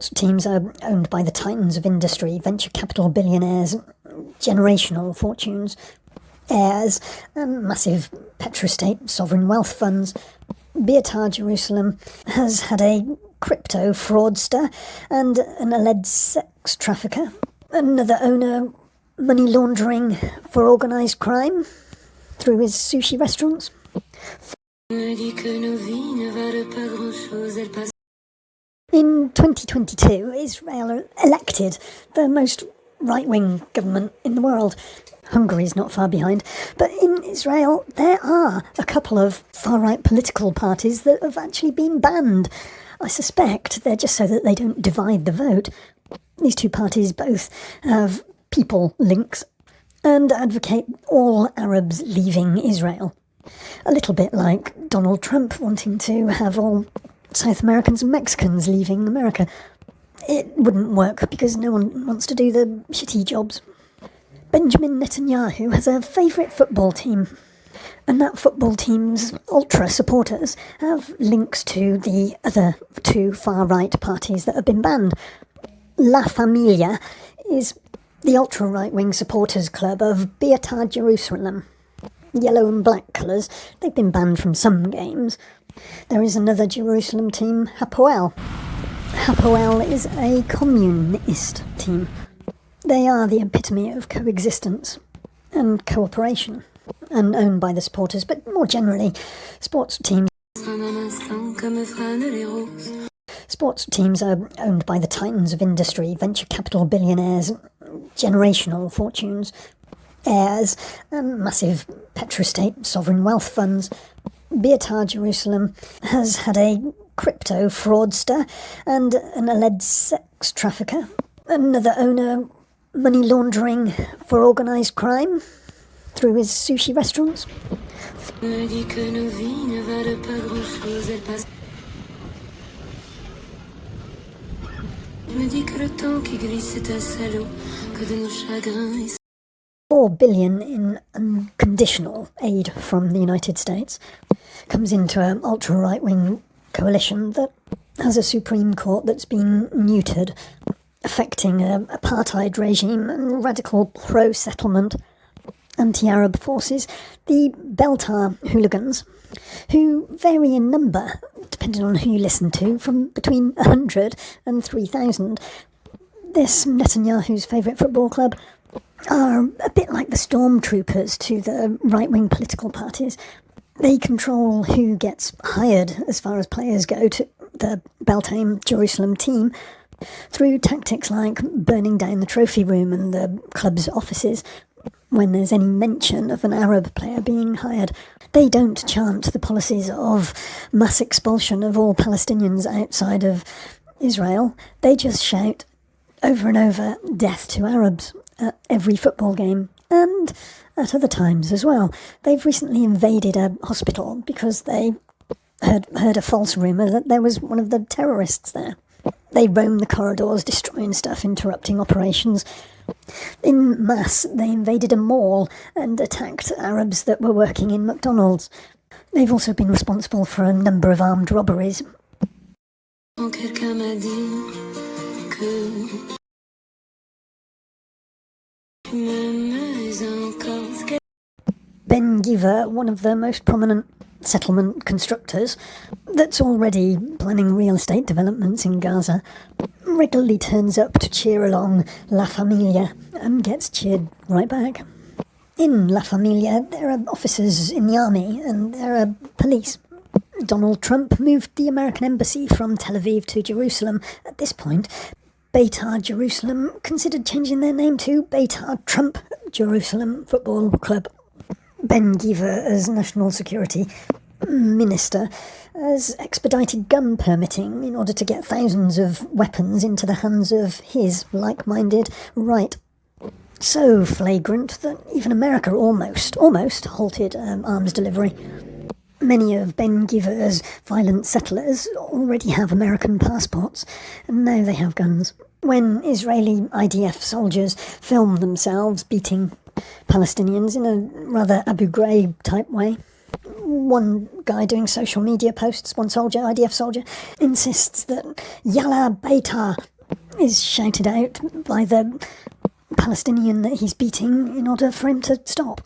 Sports teams are owned by the titans of industry, venture capital billionaires, generational fortunes, heirs, and massive petrostate sovereign wealth funds. Beitar Jerusalem has had a crypto fraudster and an alleged sex trafficker. Another owner money laundering for organised crime through his sushi restaurants. In 2022, Israel elected the most right-wing government in the world. Hungary is not far behind. But in Israel, there are a couple of far-right political parties that have actually been banned. I suspect they're just so that they don't divide the vote. These two parties both have people links and advocate all Arabs leaving Israel. A little bit like Donald Trump wanting to have all South Americans and Mexicans leaving America. It wouldn't work because no one wants to do the shitty jobs. Benjamin Netanyahu has a favourite football team, and that football team's ultra supporters have links to the other two far-right parties that have been banned. La Familia is the ultra-right-wing supporters club of Beitar Jerusalem. Yellow and black colours, they've been banned from some games. There is another Jerusalem team, Hapoel. Hapoel is a communist team. They are the epitome of coexistence and cooperation, and owned by the supporters, but more generally, sports teams are owned by the titans of industry, venture capital billionaires, generational fortunes, heirs, and massive petrostate sovereign wealth funds. Beitar Jerusalem has had a crypto fraudster and an alleged sex trafficker. Another owner money laundering for organised crime through his sushi restaurants. $4 billion in unconditional aid from the United States comes into an ultra-right-wing coalition that has a Supreme Court that's been neutered, affecting an apartheid regime and radical pro-settlement anti-Arab forces, the Beitar hooligans, who vary in number, depending on who you listen to, from between 100 and 3,000. This Netanyahu's favourite football club are a bit like the stormtroopers to the right-wing political parties. They control who gets hired, as far as players go, to the Beitar Jerusalem team, through tactics like burning down the trophy room and the club's offices when there's any mention of an Arab player being hired. They don't chant the policies of mass expulsion of all Palestinians outside of Israel. They just shout over and over, "Death to Arabs," at every football game, and at other times as well. They've recently invaded a hospital because they heard a false rumour that there was one of the terrorists there. They roam the corridors, destroying stuff, interrupting operations. In mass, they invaded a mall and attacked Arabs that were working in McDonald's. They've also been responsible for a number of armed robberies. Ben-givr, one of the most prominent settlement constructors that's already planning real estate developments in Gaza, regularly turns up to cheer along La Familia and gets cheered right back. In La Familia, there are officers in the army and there are police. Donald Trump moved the American embassy from Tel Aviv to Jerusalem. At this point, Beitar Jerusalem considered changing their name to Beitar Trump Jerusalem Football Club. Ben-givr, as National Security Minister, has expedited gun permitting in order to get thousands of weapons into the hands of his like-minded right. So flagrant that even America almost halted arms delivery. Many of Ben-givr's violent settlers already have American passports, and now they have guns. When Israeli IDF soldiers film themselves beating Palestinians in a rather Abu Ghraib type way, one guy doing social media posts, one soldier, IDF soldier, insists that Yalla Beitar, is shouted out by the Palestinian that he's beating in order for him to stop.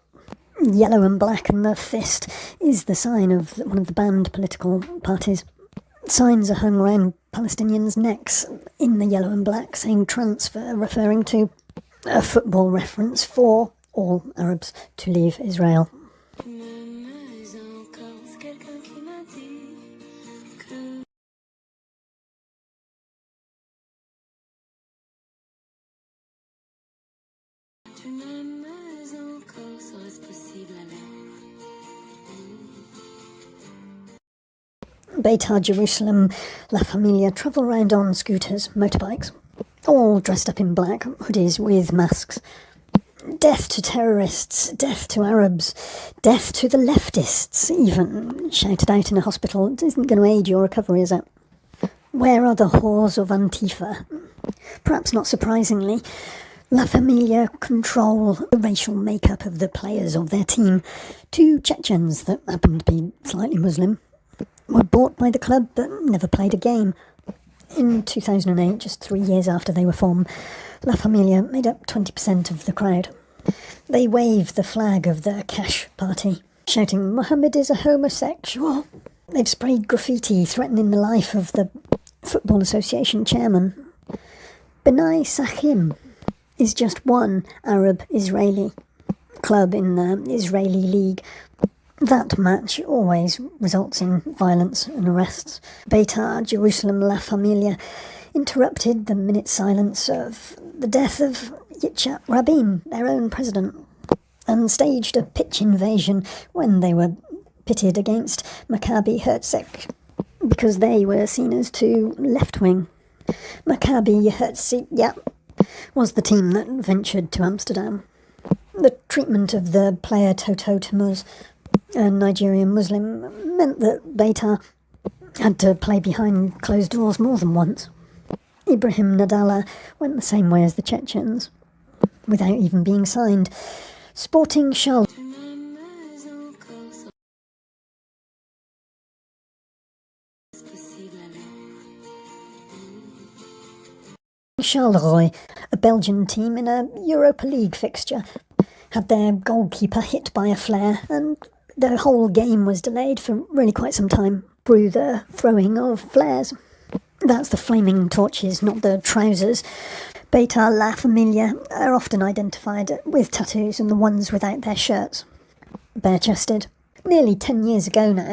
Yellow and black and the fist is the sign of one of the banned political parties. Signs are hung around Palestinians' necks in the yellow and black saying transfer, referring to a football reference for all Arabs to leave Israel. Beitar, Jerusalem, La Familia travel round on scooters, motorbikes, all dressed up in black, hoodies with masks. Death to terrorists, death to Arabs, death to the leftists, even, shouted out in a hospital. It isn't going to aid your recovery, is it? Where are the whores of Antifa? Perhaps not surprisingly, La Familia control the racial makeup of the players of their team. 2 Chechens that happen to be slightly Muslim were bought by the club but never played a game. In 2008, just 3 years after they were formed, La Familia made up 20% of the crowd. They waved the flag of the Cash Party, shouting, "Mohammed is a homosexual." They've sprayed graffiti threatening the life of the Football Association chairman. B'nai Sachim is just one Arab-Israeli club in the Israeli League. That match always results in violence and arrests. Beitar, Jerusalem, La Familia interrupted the minute silence of the death of Yitzhak Rabin, their own president, and staged a pitch invasion when they were pitted against Maccabi Herzeg because they were seen as too left-wing. Maccabi Herzeg, was the team that ventured to Amsterdam. The treatment of the player Toto Timuz, a Nigerian Muslim, meant that Beitar had to play behind closed doors more than once. Ibrahim Nadalla went the same way as the Chechens, without even being signed. Sporting Charleroi Charleroi, a Belgian team in a Europa League fixture, had their goalkeeper hit by a flare, and the whole game was delayed for really quite some time through the throwing of flares. That's the flaming torches, not the trousers. Beitar, La Familia are often identified with tattoos and the ones without their shirts. Bare-chested. Nearly 10 years ago now.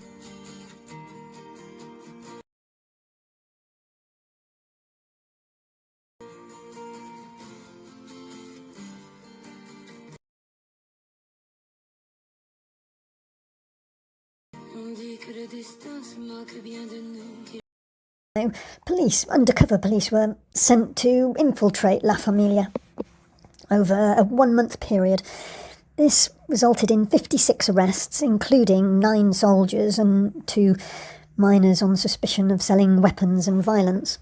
Undercover police were sent to infiltrate La Familia over a 1-month period. This resulted in 56 arrests, including 9 soldiers and 2 minors on suspicion of selling weapons and violence.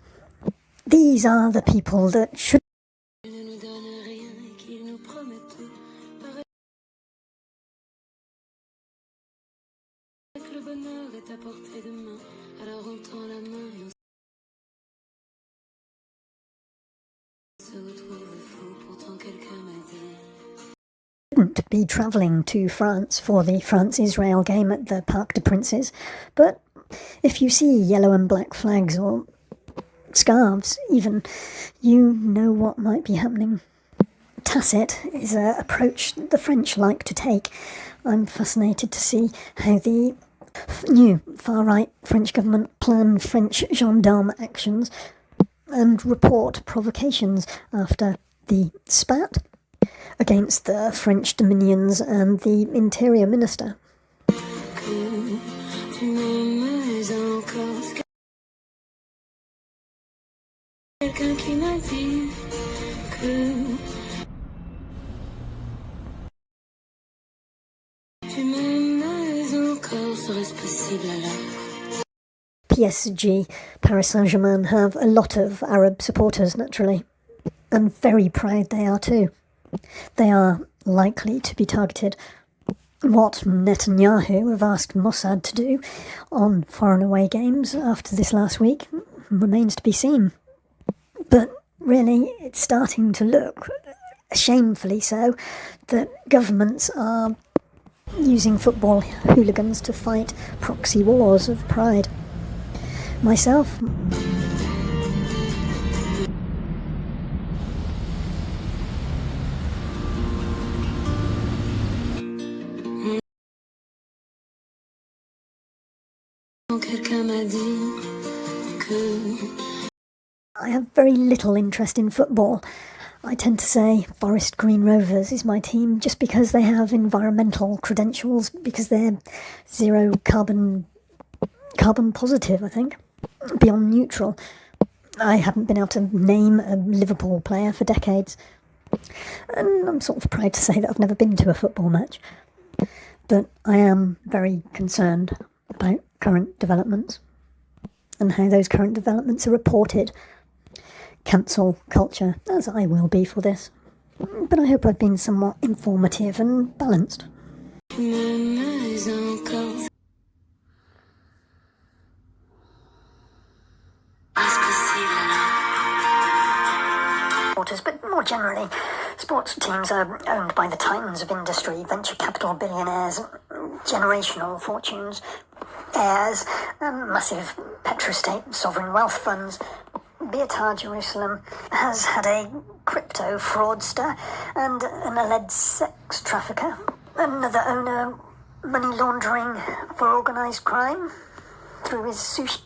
These are the people that should shouldn't be travelling to France for the France-Israel game at the Parc des Princes, but if you see yellow and black flags or scarves even, you know what might be happening. Tacit is an approach the French like to take. I'm fascinated to see how the new far-right French government plan French gendarme actions and report provocations after the spat against the French dominions and the interior minister. PSG, Paris Saint-Germain, have a lot of Arab supporters, naturally, and very proud they are too. They are likely to be targeted. What Netanyahu have asked Mossad to do on foreign away games after this last week remains to be seen. But really, it's starting to look, shamefully so, that governments are using football hooligans to fight proxy wars of pride. Myself, I have very little interest in football. I tend to say Forest Green Rovers is my team just because they have environmental credentials, because they're zero carbon positive, I think, beyond neutral. I haven't been able to name a Liverpool player for decades, and I'm sort of proud to say that I've never been to a football match. But I am very concerned about current developments and how those current developments are reported. Cancel culture, as I will be for this. But I hope I've been somewhat informative and balanced. But more generally, sports teams are owned by the titans of industry, venture capital billionaires, generational fortunes, heirs, massive petrostate sovereign wealth funds. Beitar Jerusalem has had a crypto fraudster and an alleged sex trafficker. Another owner money laundering for organised crime through his sushi.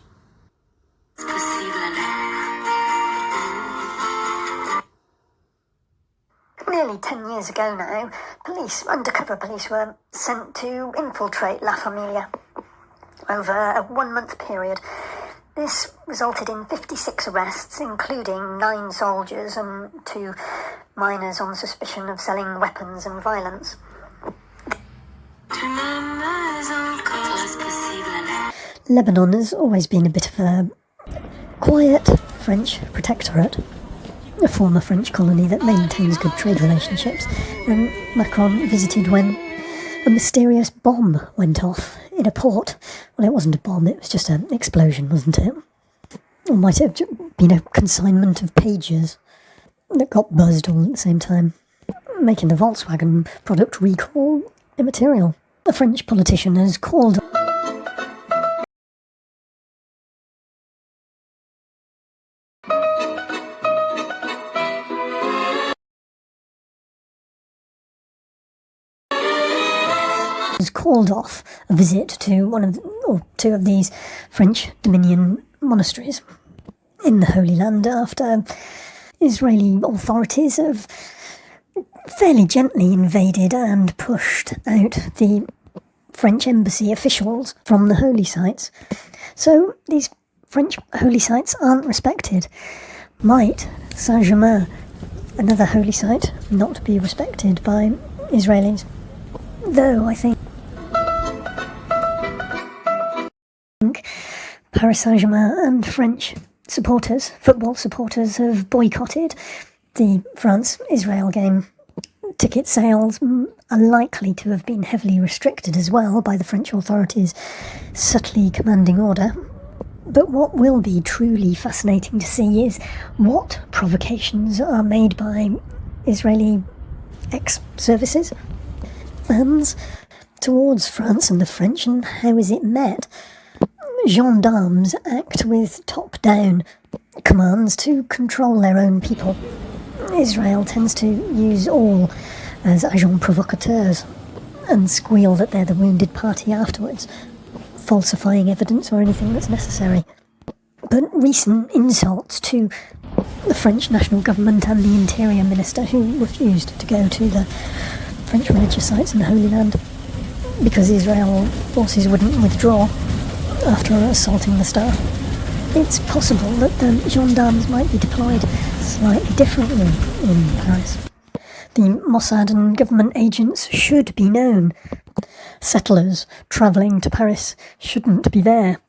Nearly 10 years ago now, undercover police were sent to infiltrate La Familia over a 1-month period. This resulted in 56 arrests, including 9 soldiers and 2 minors on suspicion of selling weapons and violence. Lebanon has always been a bit of a quiet French protectorate, a former French colony that maintains good trade relationships, and Macron visited when a mysterious bomb went off in a port. Well, it wasn't a bomb, it was just an explosion, wasn't it? Or might it have been a consignment of pages that got buzzed all at the same time, making the Volkswagen product recall immaterial. A French politician has called off a visit to one of or 2 of these French Dominion monasteries in the Holy Land after Israeli authorities have fairly gently invaded and pushed out the French embassy officials from the holy sites. So these French holy sites aren't respected. Might Saint-Germain, another holy site, not be respected by Israelis? Though I think Paris Saint-Germain and French supporters, football supporters, have boycotted the France-Israel game. Ticket sales are likely to have been heavily restricted as well by the French authorities' subtly commanding order. But what will be truly fascinating to see is what provocations are made by Israeli ex-services, fans, towards France and the French, and how is it met? Gendarmes act with top-down commands to control their own people. Israel tends to use all as agents provocateurs and squeal that they're the wounded party afterwards, falsifying evidence or anything that's necessary. But recent insults to the French national government and the interior minister, who refused to go to the French religious sites in the Holy Land because Israel forces wouldn't withdraw after assaulting the staff. It's possible that the gendarmes might be deployed slightly differently in Paris. The Mossad and government agents should be known. Settlers travelling to Paris shouldn't be there.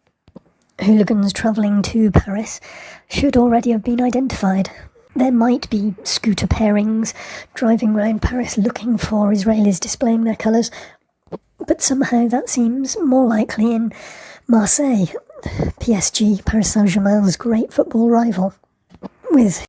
Hooligans travelling to Paris should already have been identified. There might be scooter pairings driving around Paris looking for Israelis displaying their colours, but somehow that seems more likely in Marseille, PSG, Paris Saint-Germain's great football rival, with